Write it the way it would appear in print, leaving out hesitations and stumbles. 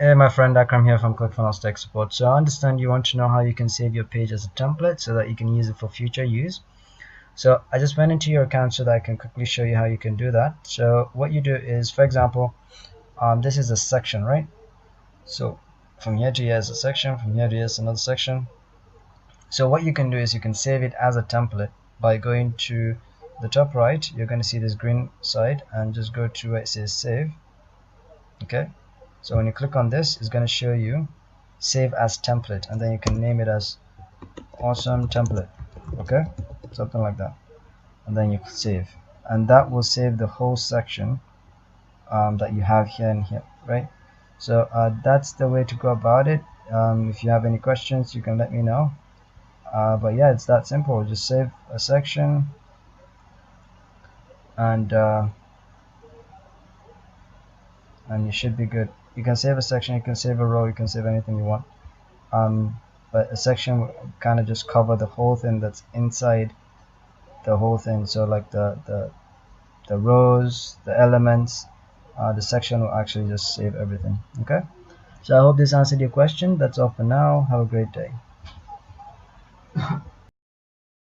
Hey, my friend Akram here from ClickFunnels Tech Support. So I understand you want to know how you can save your page as a template so that you can use it for future use. So I just went into your account so that I can quickly show you how you can do that. So what you do is, for example, this is a section, right? So from here to here is a section, from here to here is another section. So what you can do is you can save it as a template by going to the top right. You're going to see this green side and just go to where it says save. Okay, so when you click on this, it's going to show you save as template, and then you can name it as awesome template. Okay, something like that, and then you save, and that will save the whole section that you have here and here, right? So that's the way to go about it. If you have any questions, you can let me know. But yeah, it's that simple. Just save a section, and and you should be good. You can save a section, you can save a row, you can save anything you want. But a section will kind of just cover the whole thing that's inside the whole thing. So like the rows, the elements, the section will actually just save everything. Okay, so I hope this answered your question. That's all for now. Have a great day.